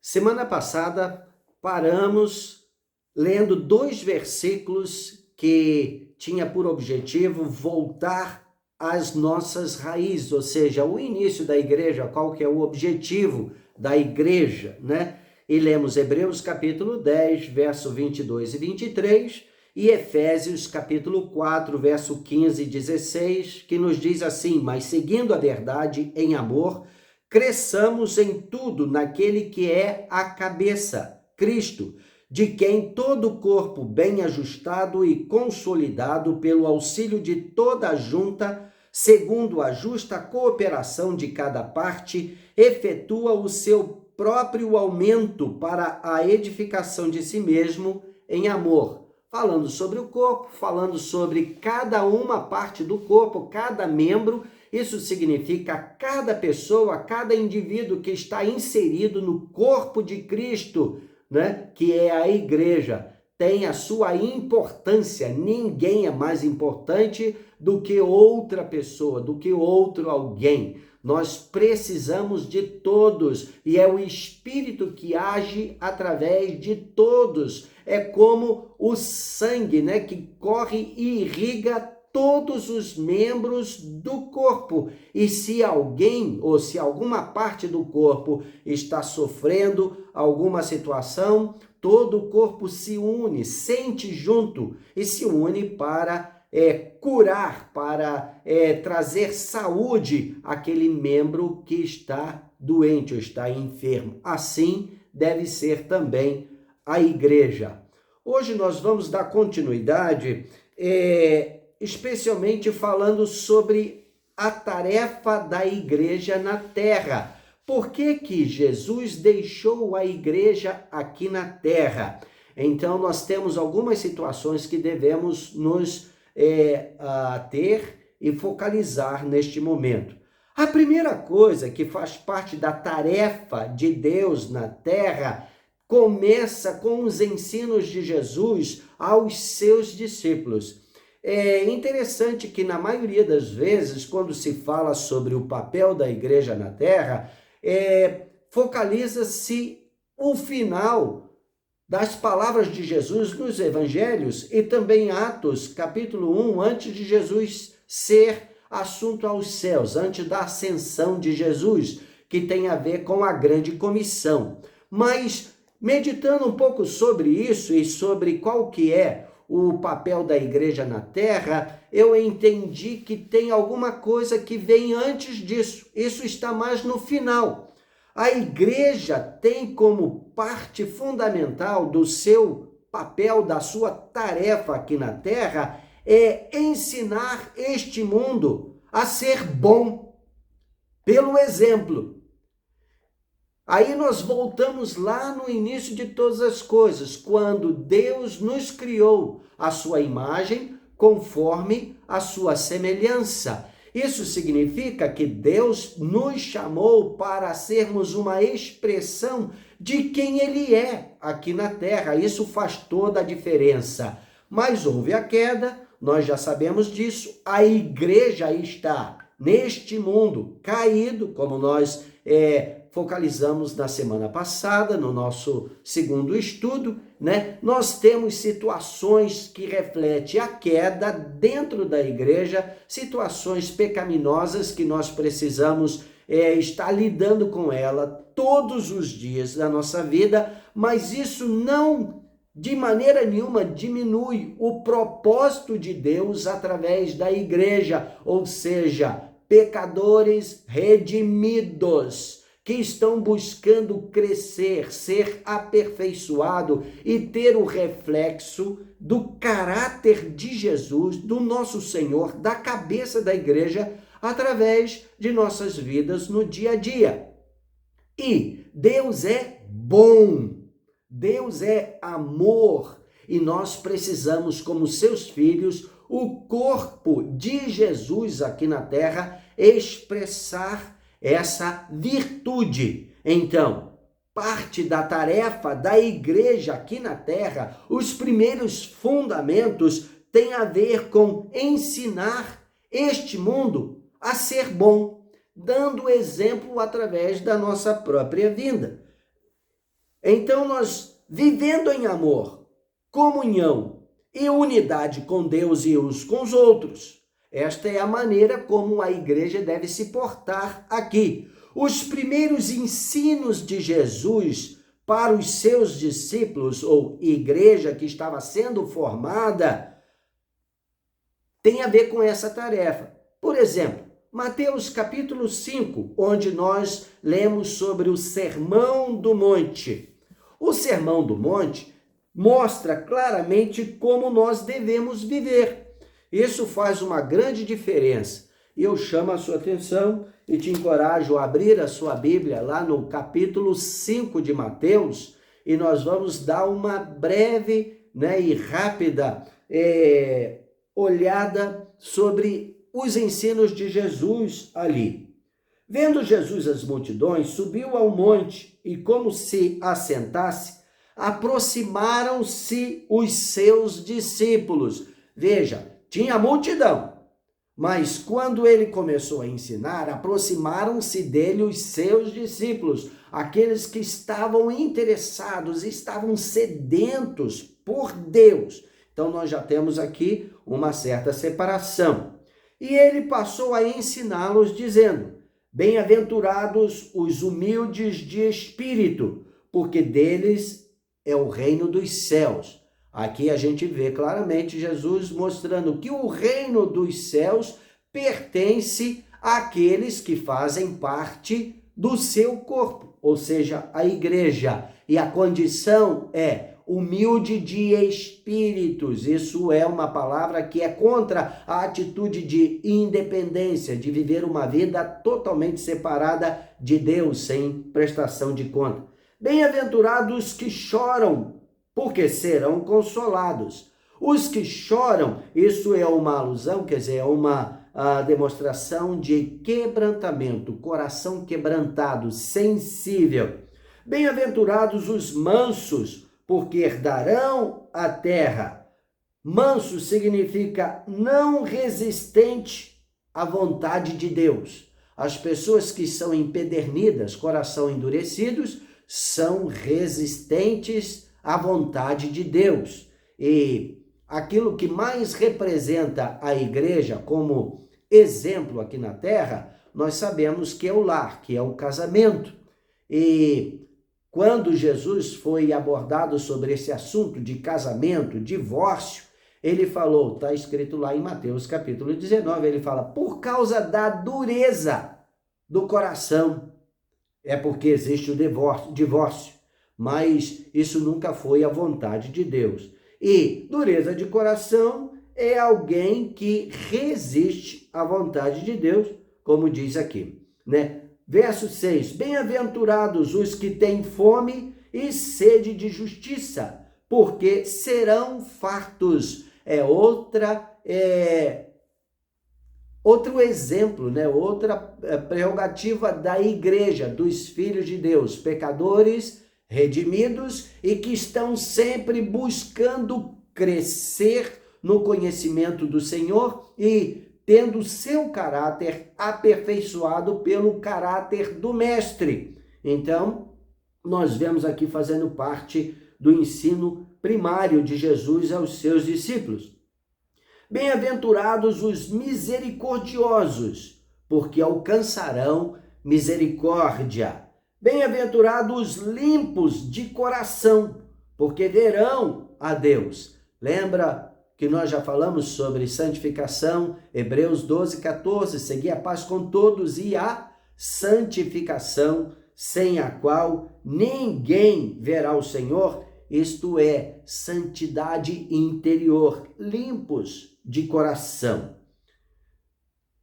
Semana passada paramos lendo 2 versículos que tinha por objetivo voltar às nossas raízes, ou seja, o início da igreja, qual que é o objetivo da igreja, né? E lemos Hebreus capítulo 10, verso 22 e 23, e Efésios capítulo 4, verso 15 e 16, que nos diz assim: mas seguindo a verdade em amor, cresçamos em tudo naquele que é a cabeça, Cristo, de quem todo o corpo bem ajustado e consolidado pelo auxílio de toda a junta, segundo a justa cooperação de cada parte, efetua o seu próprio aumento para a edificação de si mesmo em amor. Falando sobre o corpo, falando sobre cada uma parte do corpo, cada membro. Isso significa cada pessoa, cada indivíduo que está inserido no corpo de Cristo, né? Que é a igreja, tem a sua importância. Ninguém é mais importante do que outra pessoa, do que outro alguém. Nós precisamos de todos e é o Espírito que age através de todos. É como o sangue, né, que corre e irriga todos os membros do corpo. E se alguém ou se alguma parte do corpo está sofrendo alguma situação, todo o corpo se une, sente junto e se une para curar, para trazer saúde àquele membro que está doente ou está enfermo. Assim deve ser também a igreja. Hoje nós vamos dar continuidade, especialmente falando sobre a tarefa da igreja na terra. Por que Jesus deixou a igreja aqui na terra? Então, nós temos algumas situações que devemos nos ter e focalizar neste momento. A primeira coisa que faz parte da tarefa de Deus na terra começa com os ensinos de Jesus aos seus discípulos. É interessante que na maioria das vezes, quando se fala sobre o papel da igreja na terra, focaliza-se o final das palavras de Jesus nos evangelhos e também Atos, capítulo 1, antes de Jesus ser assunto aos céus, antes da ascensão de Jesus, que tem a ver com a grande comissão. Mas, meditando um pouco sobre isso e sobre qual que é o papel da igreja na terra, eu entendi que tem alguma coisa que vem antes disso. Isso está mais no final. A igreja tem como parte fundamental do seu papel, da sua tarefa aqui na terra, ensinar este mundo a ser bom, pelo exemplo. Aí nós voltamos lá no início de todas as coisas, quando Deus nos criou à sua imagem, conforme a sua semelhança. Isso significa que Deus nos chamou para sermos uma expressão de quem Ele é aqui na terra. Isso faz toda a diferença. Mas houve a queda, nós já sabemos disso. A igreja está neste mundo caído, como nós focalizamos na semana passada, no nosso segundo estudo, né? Nós temos situações que refletem a queda dentro da igreja, situações pecaminosas que nós precisamos estar lidando com ela todos os dias da nossa vida, mas isso não, de maneira nenhuma, diminui o propósito de Deus através da igreja, ou seja, pecadores redimidos, que estão buscando crescer, ser aperfeiçoado e ter o reflexo do caráter de Jesus, do nosso Senhor, da cabeça da igreja, através de nossas vidas no dia a dia. E Deus é bom, Deus é amor, e nós precisamos, como seus filhos, o corpo de Jesus aqui na terra, expressar essa virtude. Então, parte da tarefa da igreja aqui na terra, os primeiros fundamentos têm a ver com ensinar este mundo a ser bom, dando exemplo através da nossa própria vida. Então nós, vivendo em amor, comunhão e unidade com Deus e uns com os outros, esta é a maneira como a igreja deve se portar aqui. Os primeiros ensinos de Jesus para os seus discípulos, ou igreja que estava sendo formada, tem a ver com essa tarefa. Por exemplo, Mateus capítulo 5, onde nós lemos sobre o Sermão do Monte. O Sermão do Monte mostra claramente como nós devemos viver. Isso faz uma grande diferença. E eu chamo a sua atenção e te encorajo a abrir a sua Bíblia lá no capítulo 5 de Mateus, e nós vamos dar uma breve, e rápida olhada sobre os ensinos de Jesus ali. Vendo Jesus as multidões, subiu ao monte e, como se assentasse, aproximaram-se os seus discípulos. Veja, tinha multidão, mas quando ele começou a ensinar, aproximaram-se dele os seus discípulos, aqueles que estavam interessados, estavam sedentos por Deus. Então nós já temos aqui uma certa separação. E ele passou a ensiná-los dizendo: bem-aventurados os humildes de espírito, porque deles é o reino dos céus. Aqui a gente vê claramente Jesus mostrando que o reino dos céus pertence àqueles que fazem parte do seu corpo, ou seja, a igreja. E a condição é humilde de espíritos. Isso é uma palavra que é contra a atitude de independência, de viver uma vida totalmente separada de Deus, sem prestação de conta. Bem-aventurados que choram, porque serão consolados. Os que choram, isso é uma alusão, quer dizer, é uma demonstração de quebrantamento, coração quebrantado, sensível. Bem-aventurados os mansos, porque herdarão a terra. Manso significa não resistente à vontade de Deus. As pessoas que são empedernidas, coração endurecidos, são resistentes à vontade de Deus. E aquilo que mais representa a igreja como exemplo aqui na terra, nós sabemos que é o lar, que é o casamento. E quando Jesus foi abordado sobre esse assunto de casamento, divórcio, ele falou, está escrito lá em Mateus capítulo 19, ele fala, por causa da dureza do coração, é porque existe o divórcio, mas isso nunca foi a vontade de Deus. E dureza de coração é alguém que resiste à vontade de Deus, como diz aqui, Verso 6, bem-aventurados os que têm fome e sede de justiça, porque serão fartos. Outro exemplo, outra prerrogativa da igreja, dos filhos de Deus, pecadores redimidos e que estão sempre buscando crescer no conhecimento do Senhor e tendo seu caráter aperfeiçoado pelo caráter do Mestre. Então, nós vemos aqui fazendo parte do ensino primário de Jesus aos seus discípulos. Bem-aventurados os misericordiosos, porque alcançarão misericórdia. Bem-aventurados os limpos de coração, porque verão a Deus. Lembra que nós já falamos sobre santificação, Hebreus 12, 14, seguir a paz com todos e a santificação, sem a qual ninguém verá o Senhor, isto é, santidade interior, limpos de coração.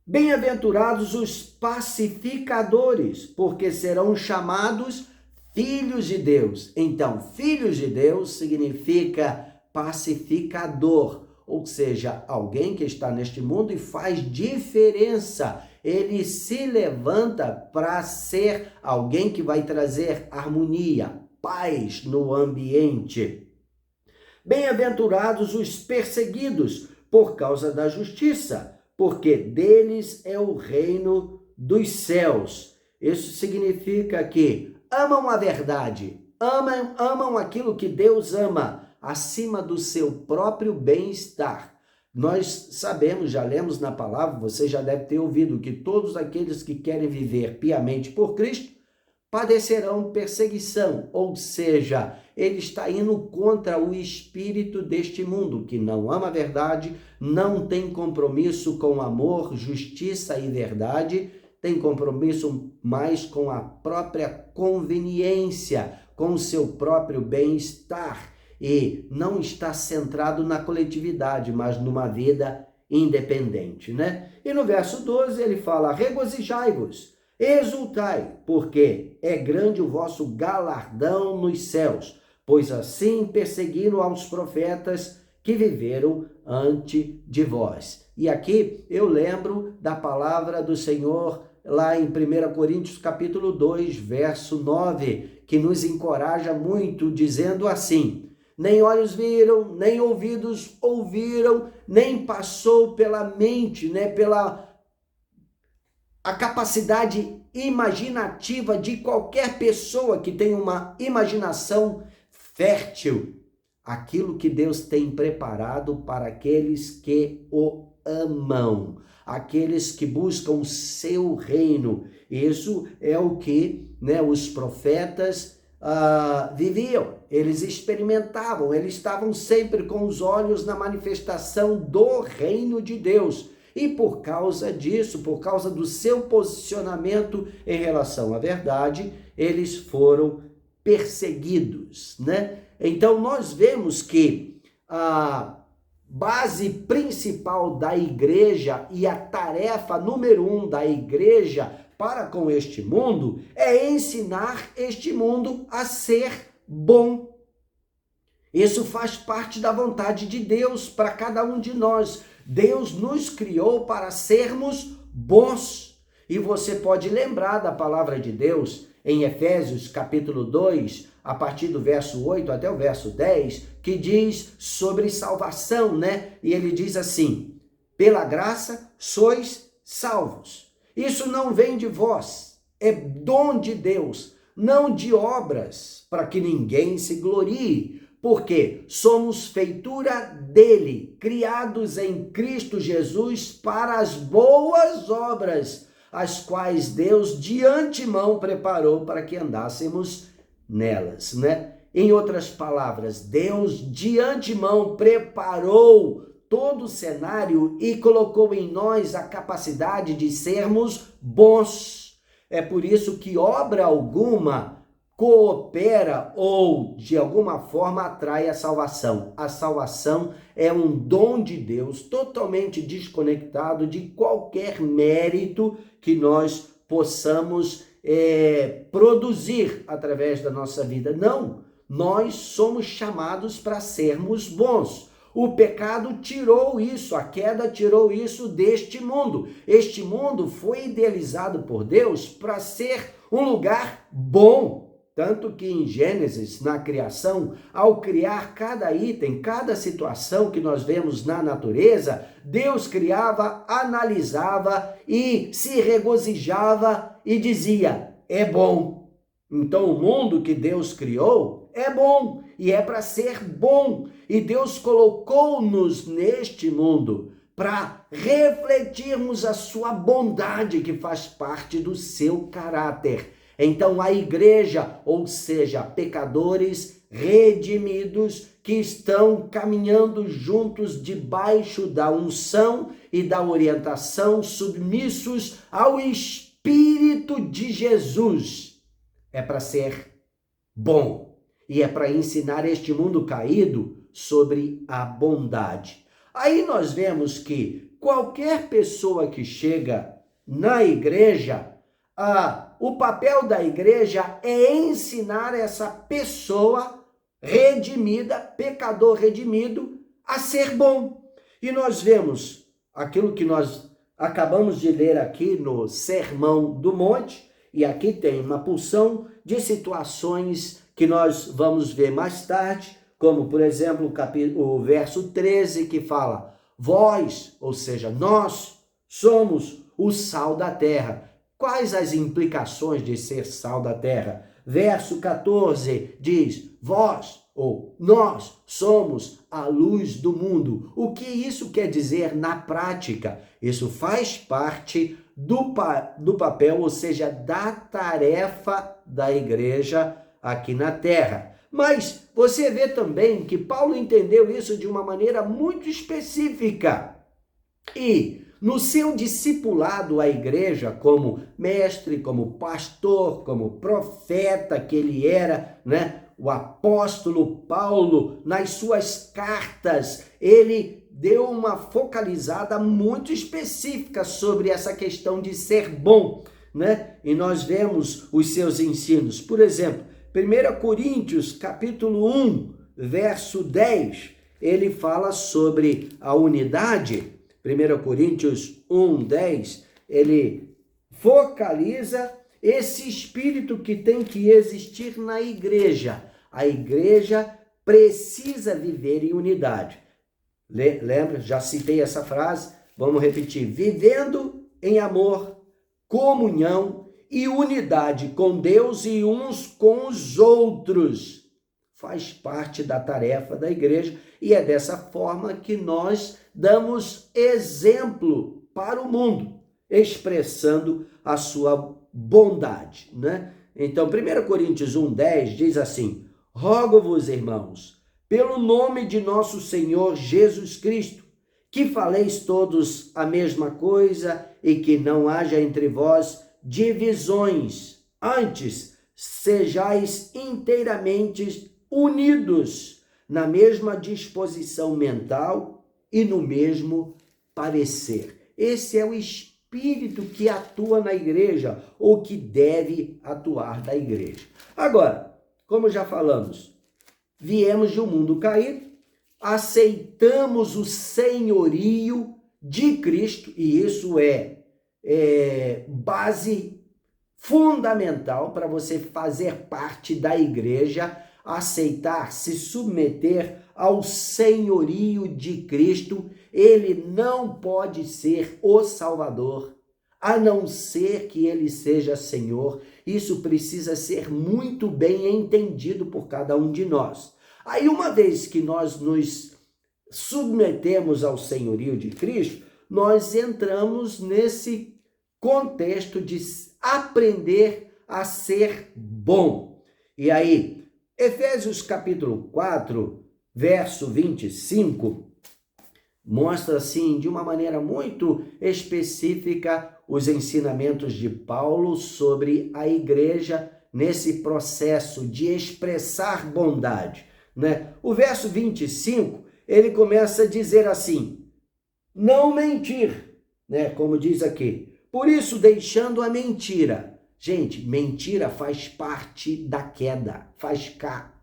Bem-aventurados os pacificadores, porque serão chamados filhos de Deus. Então, filhos de Deus significa pacificador, ou seja, alguém que está neste mundo e faz diferença. Ele se levanta para ser alguém que vai trazer harmonia, paz no ambiente. Bem-aventurados os perseguidos por causa da justiça, porque deles é o reino dos céus. Isso significa que amam a verdade, amam aquilo que Deus ama, acima do seu próprio bem-estar. Nós sabemos, já lemos na palavra, você já deve ter ouvido, que todos aqueles que querem viver piamente por Cristo padecerão perseguição, ou seja, ele está indo contra o espírito deste mundo, que não ama a verdade, não tem compromisso com amor, justiça e verdade, tem compromisso mais com a própria conveniência, com o seu próprio bem-estar, e não está centrado na coletividade, mas numa vida independente, né? E no verso 12 ele fala: regozijai-vos, exultai, porque é grande o vosso galardão nos céus, pois assim perseguiram aos profetas que viveram antes de vós. E aqui eu lembro da palavra do Senhor lá em 1 Coríntios capítulo 2, verso 9, que nos encoraja muito, dizendo assim: nem olhos viram, nem ouvidos ouviram, nem passou pela mente, né, pela a capacidade imaginativa de qualquer pessoa que tem uma imaginação fértil, aquilo que Deus tem preparado para aqueles que o amam, aqueles que buscam o seu reino. Isso é o que, né, os profetas viviam, eles experimentavam, eles estavam sempre com os olhos na manifestação do reino de Deus. E por causa disso, por causa do seu posicionamento em relação à verdade, eles foram perseguidos, né? Então nós vemos que a base principal da igreja e a tarefa número 1 da igreja para com este mundo é ensinar este mundo a ser bom. Isso faz parte da vontade de Deus para cada um de nós. Deus nos criou para sermos bons. E você pode lembrar da palavra de Deus em Efésios capítulo 2, a partir do verso 8 até o verso 10, que diz sobre salvação, né? E ele diz assim: pela graça sois salvos. Isso não vem de vós, é dom de Deus, não de obras, para que ninguém se glorie, porque somos feitura dele, criados em Cristo Jesus para as boas obras, as quais Deus de antemão preparou para que andássemos nelas, né? Em outras palavras, Deus de antemão preparou todo o cenário e colocou em nós a capacidade de sermos bons. É por isso que obra alguma coopera ou de alguma forma atrai a salvação. A salvação é um dom de Deus totalmente desconectado de qualquer mérito que nós possamos produzir através da nossa vida. Não, nós somos chamados para sermos bons. O pecado tirou isso, a queda tirou isso deste mundo. Este mundo foi idealizado por Deus para ser um lugar bom. Tanto que em Gênesis, na criação, ao criar cada item, cada situação que nós vemos na natureza, Deus criava, analisava e se regozijava e dizia: é bom. Então o mundo que Deus criou é bom e é para ser bom. E Deus colocou-nos neste mundo para refletirmos a sua bondade que faz parte do seu caráter. Então a igreja, ou seja, pecadores redimidos que estão caminhando juntos debaixo da unção e da orientação, submissos ao Espírito de Jesus, é para ser bom e é para ensinar este mundo caído sobre a bondade. Aí nós vemos que qualquer pessoa que chega na igreja, o papel da igreja é ensinar essa pessoa redimida, pecador redimido, a ser bom. E nós vemos aquilo que nós acabamos de ler aqui no Sermão do Monte, e aqui tem uma porção de situações que nós vamos ver mais tarde, como, por exemplo, o verso 13, que fala: vós, ou seja, nós, somos o sal da terra. Quais as implicações de ser sal da terra? verso 14, diz: vós ou nós somos a luz do mundo. O que isso quer dizer na prática? Isso faz parte do papel, ou seja, da tarefa da igreja aqui na terra. Mas você vê também que Paulo entendeu isso de uma maneira muito específica. E no seu discipulado à igreja, como mestre, como pastor, como profeta que ele era, né? O apóstolo Paulo, nas suas cartas, ele deu uma focalizada muito específica sobre essa questão de ser bom, né? E nós vemos os seus ensinos. Por exemplo, 1 Coríntios, capítulo 1, verso 10, ele fala sobre a unidade. 1 Coríntios 1, 10, ele focaliza esse espírito que tem que existir na igreja. A igreja precisa viver em unidade. Lembra? Já citei essa frase. Vamos repetir. Vivendo em amor, comunhão e unidade com Deus e uns com os outros. Faz parte da tarefa da igreja e é dessa forma que nós damos exemplo para o mundo, expressando a sua bondade, né? Então, 1 Coríntios 1:10 diz assim: rogo-vos, irmãos, pelo nome de nosso Senhor Jesus Cristo, que faleis todos a mesma coisa e que não haja entre vós divisões. Antes, sejais inteiramente unidos na mesma disposição mental e no mesmo parecer. Esse é o espírito que atua na igreja, ou que deve atuar na igreja. Agora, como já falamos, viemos de um mundo caído, aceitamos o senhorio de Cristo, e isso é base fundamental para você fazer parte da igreja, aceitar, se submeter ao senhorio de Cristo. Ele não pode ser o Salvador, a não ser que ele seja Senhor. Isso precisa ser muito bem entendido por cada um de nós. Aí, uma vez que nós nos submetemos ao senhorio de Cristo, nós entramos nesse contexto de aprender a ser bom. E aí, Efésios capítulo 4, verso 25, mostra assim, de uma maneira muito específica, os ensinamentos de Paulo sobre a igreja nesse processo de expressar bondade, né? O verso 25, ele começa a dizer assim: não mentir, né? Como diz aqui, por isso deixando a mentira. Gente, mentira faz parte da queda, faz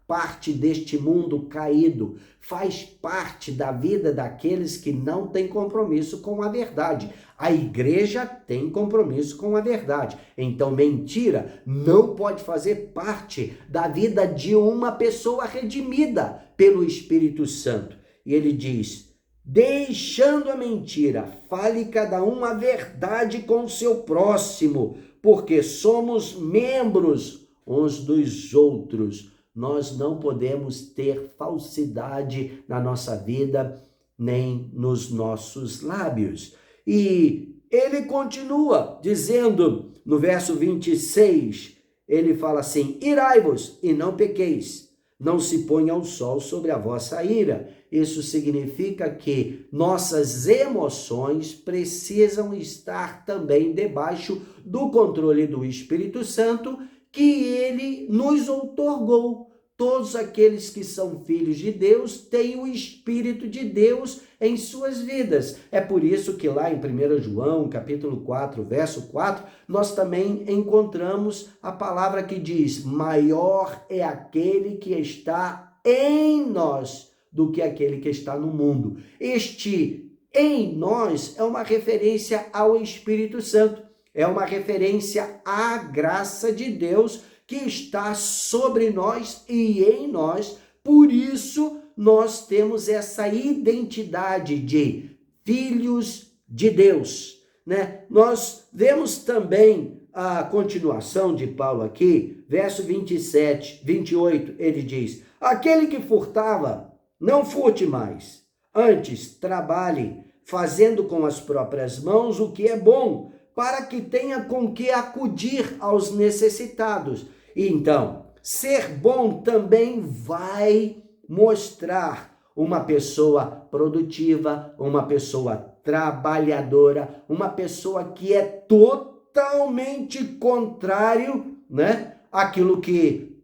parte deste mundo caído, faz parte da vida daqueles que não têm compromisso com a verdade. A igreja tem compromisso com a verdade. Então, mentira não pode fazer parte da vida de uma pessoa redimida pelo Espírito Santo. E ele diz: deixando a mentira, fale cada um a verdade com o seu próximo, porque somos membros uns dos outros. Nós não podemos ter falsidade na nossa vida, nem nos nossos lábios. E ele continua dizendo, no verso 26, ele fala assim: irai-vos e não pequeis, não se ponha o sol sobre a vossa ira. Isso significa que nossas emoções precisam estar também debaixo do controle do Espírito Santo, que ele nos outorgou. Todos aqueles que são filhos de Deus têm o Espírito de Deus em suas vidas. É por isso que lá em 1 João, capítulo 4, verso 4, nós também encontramos a palavra que diz: maior é aquele que está em nós do que aquele que está no mundo. Este em nós é uma referência ao Espírito Santo, é uma referência à graça de Deus que está sobre nós e em nós. Por isso, nós temos essa identidade de filhos de Deus, né? Nós vemos também a continuação de Paulo aqui, verso 27, 28, ele diz: aquele que furtava, não furte mais, antes trabalhe, fazendo com as próprias mãos o que é bom, para que tenha com que acudir aos necessitados. Então, ser bom também vai mostrar uma pessoa produtiva, uma pessoa trabalhadora, uma pessoa que é totalmente contrário, né, àquilo que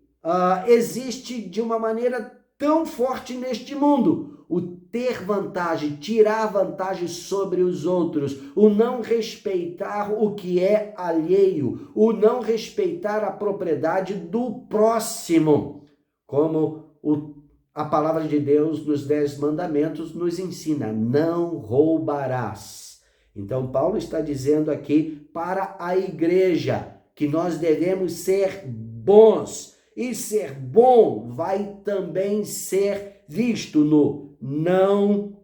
existe de uma maneira tão forte neste mundo. O ter vantagem, tirar vantagem sobre os outros, o não respeitar o que é alheio, o não respeitar a propriedade do próximo, como a palavra de Deus nos 10 mandamentos nos ensina: não roubarás. Então Paulo está dizendo aqui para a igreja que nós devemos ser bons, e ser bom vai também ser visto no não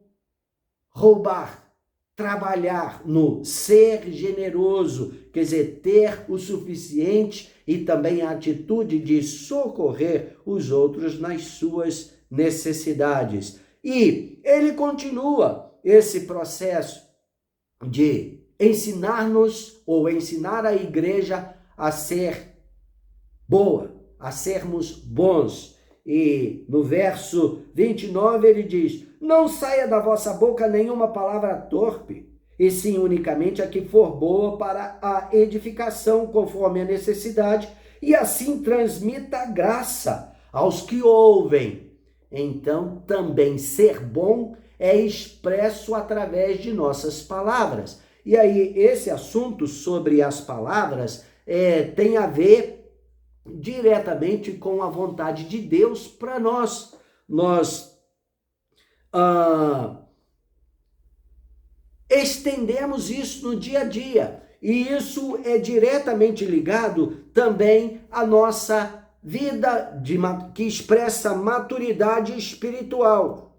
roubar, trabalhar, no ser generoso, quer dizer, ter o suficiente e também a atitude de socorrer os outros nas suas necessidades. E ele continua esse processo de ensinar-nos ou ensinar a igreja a ser boa, a sermos bons. E no verso 29 ele diz: não saia da vossa boca nenhuma palavra torpe, e sim unicamente a que for boa para a edificação conforme a necessidade, e assim transmita graça aos que ouvem. Então, também ser bom é expresso através de nossas palavras. E aí, esse assunto sobre as palavras tem a ver diretamente com a vontade de Deus para nós. Nós estendemos isso no dia a dia, e isso é diretamente ligado também à nossa vida que expressa maturidade espiritual.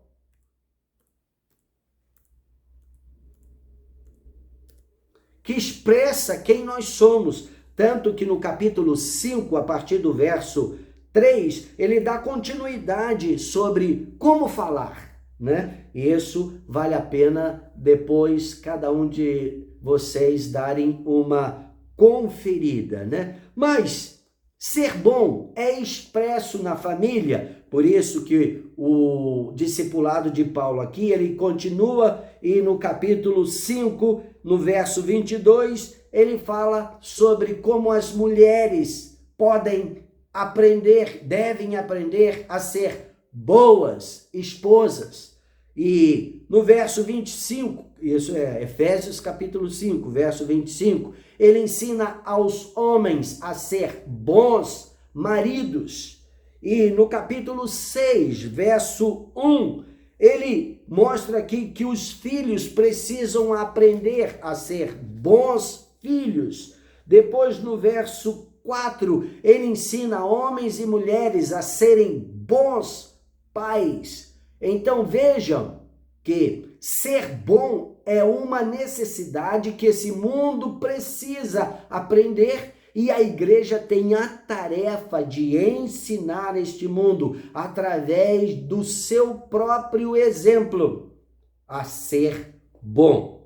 Que expressa quem nós somos. Tanto que no capítulo 5, a partir do verso 3, ele dá continuidade sobre como falar, né? E isso vale a pena depois cada um de vocês darem uma conferida, né? Mas ser bom é expresso na família, por isso que o discipulado de Paulo aqui, ele continua, e no capítulo 5, no verso 22, ele fala sobre como as mulheres podem aprender, devem aprender a ser boas esposas. E no verso 25, isso é Efésios capítulo 5, verso 25, ele ensina aos homens a ser bons maridos. E no capítulo 6, verso 1, ele mostra aqui que os filhos precisam aprender a ser bons filhos. Depois, no verso 4, ele ensina homens e mulheres a serem bons pais. Então vejam que ser bom é uma necessidade que esse mundo precisa aprender, e a igreja tem a tarefa de ensinar este mundo, através do seu próprio exemplo, a ser bom.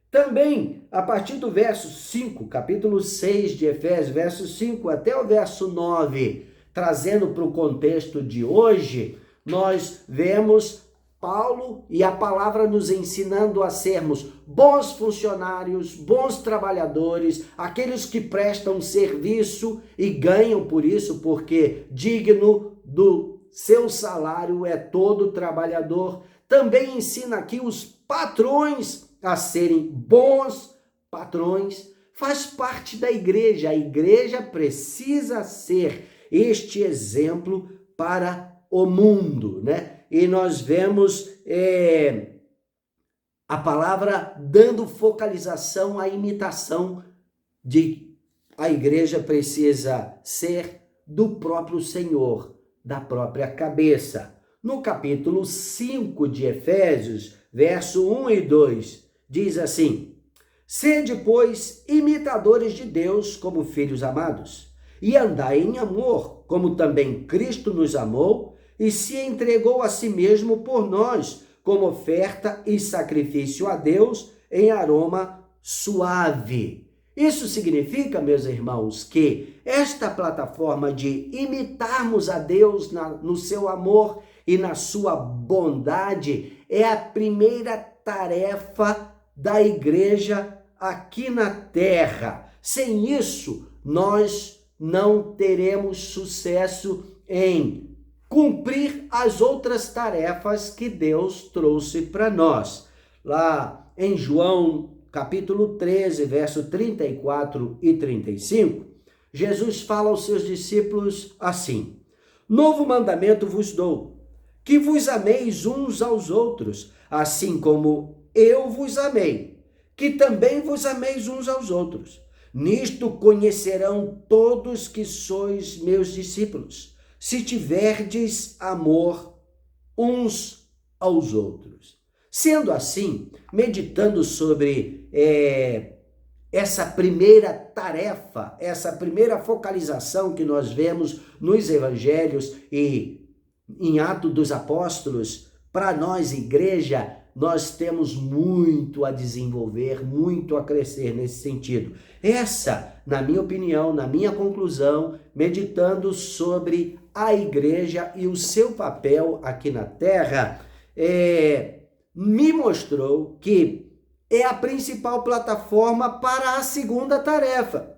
Também, a partir do verso 5, capítulo 6 de Efésios, verso 5 até o verso 9, trazendo para o contexto de hoje, nós vemos Paulo e a palavra nos ensinando a sermos bons funcionários, bons trabalhadores, aqueles que prestam serviço e ganham por isso, porque digno do seu salário é todo trabalhador. Também ensina aqui os patrões a serem bons patrões. Faz parte da igreja. A igreja precisa ser este exemplo para o mundo, né? E nós vemos a palavra dando focalização à imitação de a igreja precisa ser do próprio Senhor, da própria cabeça. No capítulo 5 de Efésios, verso 1 e 2, diz assim: Sede, pois, imitadores de Deus como filhos amados, e andai em amor, como também Cristo nos amou e se entregou a si mesmo por nós, como oferta e sacrifício a Deus em aroma suave. Isso significa, meus irmãos, que esta plataforma de imitarmos a Deus no seu amor e na sua bondade é a primeira tarefa da igreja aqui na terra. Sem isso, nós não teremos sucesso em cumprir as outras tarefas que Deus trouxe para nós. Lá em João, capítulo 13, verso 34 e 35, Jesus fala aos seus discípulos assim: Novo mandamento vos dou, que vos ameis uns aos outros, assim como eu vos amei, que também vos ameis uns aos outros. Nisto conhecerão todos que sois meus discípulos, se tiverdes amor uns aos outros. Sendo assim, meditando sobre essa primeira tarefa, essa primeira focalização que nós vemos nos evangelhos e em Atos dos Apóstolos, para nós, igreja, nós temos muito a desenvolver, muito a crescer nesse sentido. Essa, na minha opinião, na minha conclusão, meditando sobre a igreja e o seu papel aqui na terra, me mostrou que é a principal plataforma para a segunda tarefa.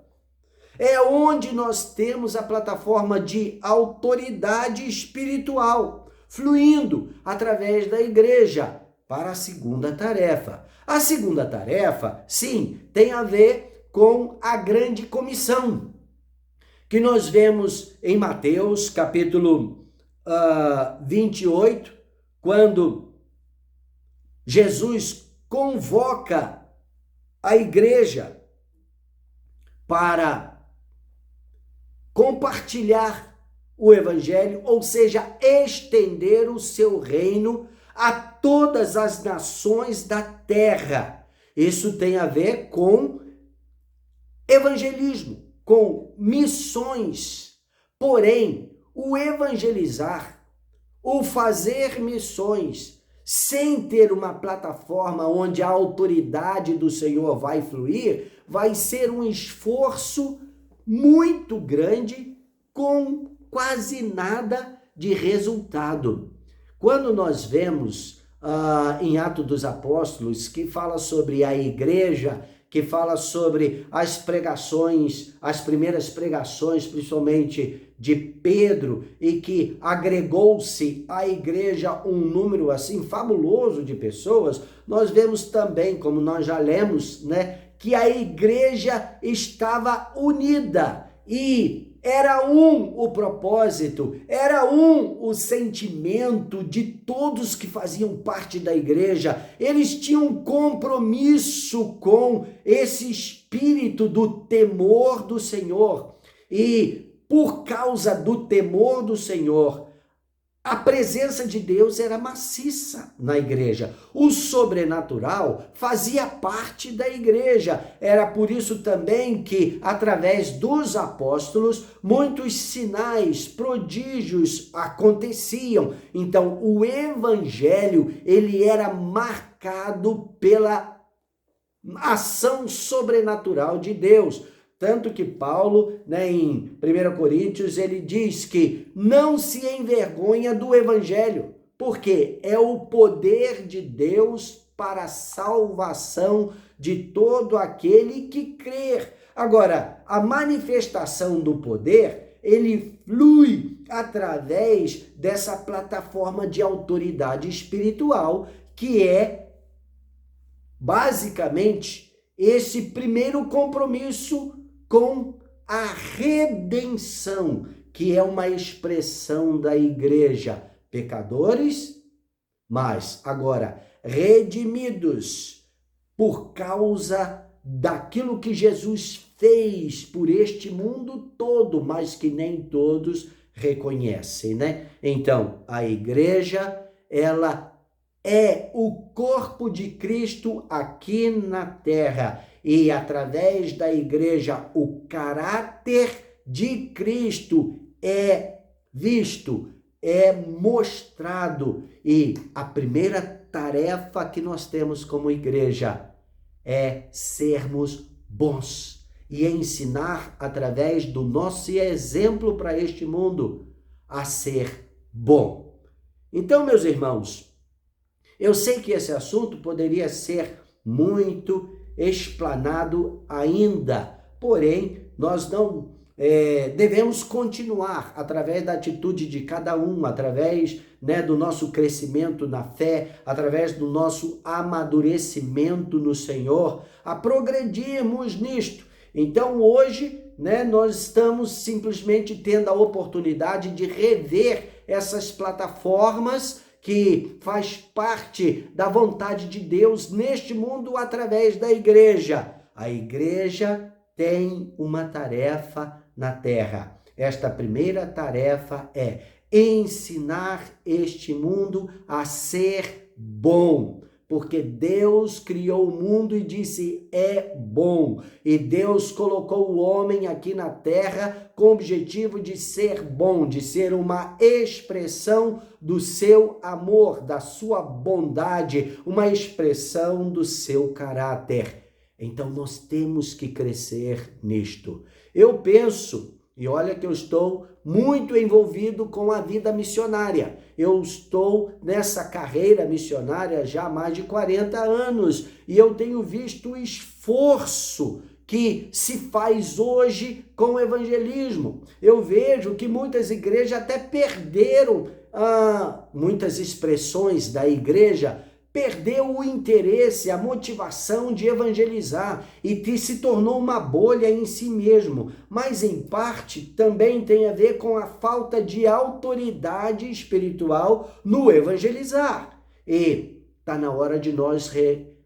É onde nós temos a plataforma de autoridade espiritual, fluindo através da igreja para a segunda tarefa. A segunda tarefa, sim, tem a ver com a grande comissão, que nós vemos em Mateus, capítulo 28, quando Jesus convoca a igreja para compartilhar o evangelho, ou seja, estender o seu reino a todas as nações da terra. Isso tem a ver com evangelismo, com missões. Porém, o evangelizar, o fazer missões, sem ter uma plataforma onde a autoridade do Senhor vai fluir, vai ser um esforço muito grande com quase nada de resultado. Quando nós vemos em Atos dos Apóstolos, que fala sobre a igreja, que fala sobre as pregações, as primeiras pregações, principalmente de Pedro, e que agregou-se à igreja um número assim fabuloso de pessoas, nós vemos também, como nós já lemos, né, que a igreja estava unida e era o propósito, era o sentimento de todos que faziam parte da igreja. Eles tinham um compromisso com esse espírito do temor do Senhor. E por causa do temor do Senhor, a presença de Deus era maciça na igreja. O sobrenatural fazia parte da igreja. Era por isso também que, através dos apóstolos, muitos sinais, prodígios aconteciam. Então, o evangelho, ele era marcado pela ação sobrenatural de Deus. Tanto que Paulo, em 1 Coríntios, ele diz que não se envergonha do evangelho, porque é o poder de Deus para a salvação de todo aquele que crer. Agora, a manifestação do poder, ele flui através dessa plataforma de autoridade espiritual, que é basicamente esse primeiro compromisso com a redenção, que é uma expressão da igreja. Pecadores, mas agora redimidos por causa daquilo que Jesus fez por este mundo todo, mas que nem todos reconhecem, né? Então, a igreja, ela é o corpo de Cristo aqui na terra. e através da igreja o caráter de Cristo é visto, é mostrado. E a primeira tarefa que nós temos como igreja é sermos bons e ensinar através do nosso exemplo para este mundo a ser bom. Então, meus irmãos, eu sei que esse assunto poderia ser muito explanado ainda, porém, nós não devemos continuar através da atitude de cada um, através do nosso crescimento na fé, através do nosso amadurecimento no Senhor, a progredirmos nisto. Então, hoje, nós estamos simplesmente tendo a oportunidade de rever essas plataformas que faz parte da vontade de Deus neste mundo através da igreja. A igreja tem uma tarefa na terra. Esta primeira tarefa é ensinar este mundo a ser bom, porque Deus criou o mundo e disse é bom, e Deus colocou o homem aqui na terra com o objetivo de ser bom, de ser uma expressão do seu amor, da sua bondade, uma expressão do seu caráter. Então nós temos que crescer nisto. Eu penso, e olha que eu estou muito envolvido com a vida missionária. Eu estou nessa carreira missionária já há mais de 40 anos e eu tenho visto o esforço que se faz hoje com o evangelismo. Eu vejo que muitas igrejas até perderam muitas expressões da igreja, perdeu o interesse, a motivação de evangelizar e se tornou uma bolha em si mesmo. Mas, em parte, também tem a ver com a falta de autoridade espiritual no evangelizar. E está na hora de nós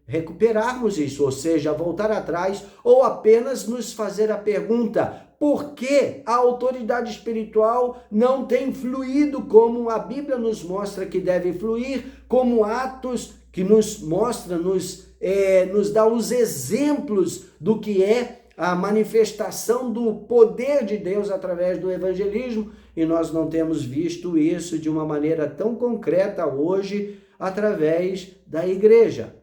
recuperarmos isso, ou seja, voltar atrás ou apenas nos fazer a pergunta: por que a autoridade espiritual não tem fluído como a Bíblia nos mostra que deve fluir, como Atos que nos mostra, nos dá os exemplos do que é a manifestação do poder de Deus através do evangelismo, e nós não temos visto isso de uma maneira tão concreta hoje através da igreja.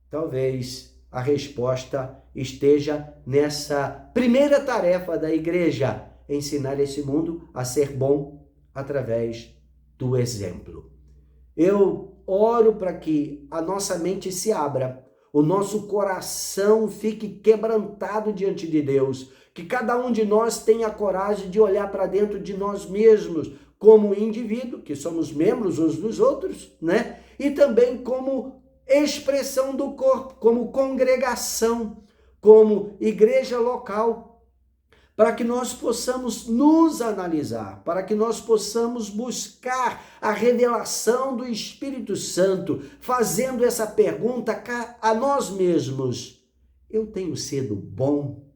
Talvez a resposta esteja nessa primeira tarefa da igreja: ensinar esse mundo a ser bom através do exemplo. Eu oro para que a nossa mente se abra, o nosso coração fique quebrantado diante de Deus, que cada um de nós tenha a coragem de olhar para dentro de nós mesmos, como indivíduo, que somos membros uns dos outros, E também como expressão do corpo, como congregação, como igreja local, para que nós possamos nos analisar, para que nós possamos buscar a revelação do Espírito Santo, fazendo essa pergunta a nós mesmos: eu tenho sido bom?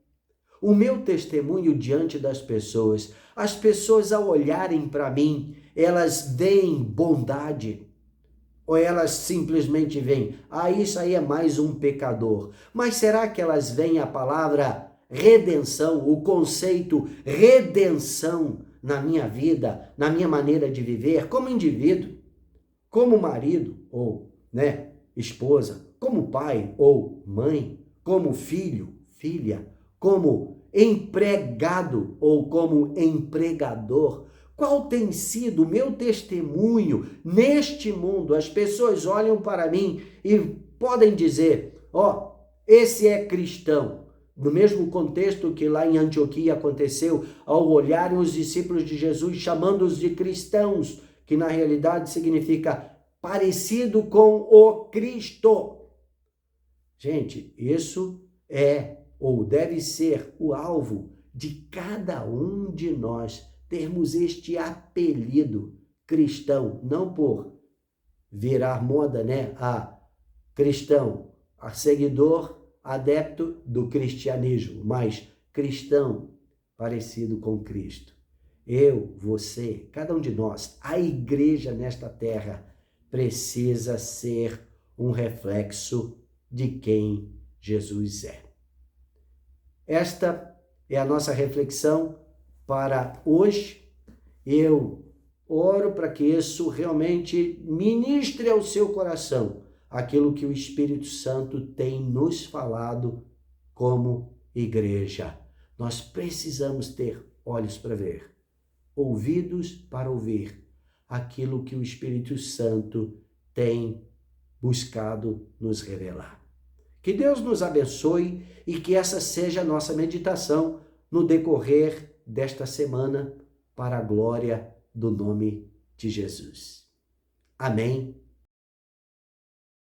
O meu testemunho diante das pessoas, as pessoas ao olharem para mim, elas veem bondade? Ou elas simplesmente veem, isso aí é mais um pecador? Mas será que elas veem a palavra redenção, o conceito redenção na minha vida, na minha maneira de viver, como indivíduo, como marido ou esposa, como pai ou mãe, como filho, filha, como empregado ou como empregador? Qual tem sido o meu testemunho neste mundo? As pessoas olham para mim e podem dizer: esse é cristão. No mesmo contexto que lá em Antioquia aconteceu, ao olharem os discípulos de Jesus, chamando-os de cristãos, que na realidade significa parecido com o Cristo. Gente, isso é ou deve ser o alvo de cada um de nós, termos este apelido cristão, não por virar moda, a cristão, a seguidor, adepto do cristianismo, mas cristão parecido com Cristo. Eu, você, cada um de nós, a igreja nesta terra precisa ser um reflexo de quem Jesus é. Esta é a nossa reflexão para hoje. Eu oro para que isso realmente ministre ao seu coração aquilo que o Espírito Santo tem nos falado como igreja. Nós precisamos ter olhos para ver, ouvidos para ouvir aquilo que o Espírito Santo tem buscado nos revelar. Que Deus nos abençoe e que essa seja a nossa meditação no decorrer desta semana para a glória do nome de Jesus. Amém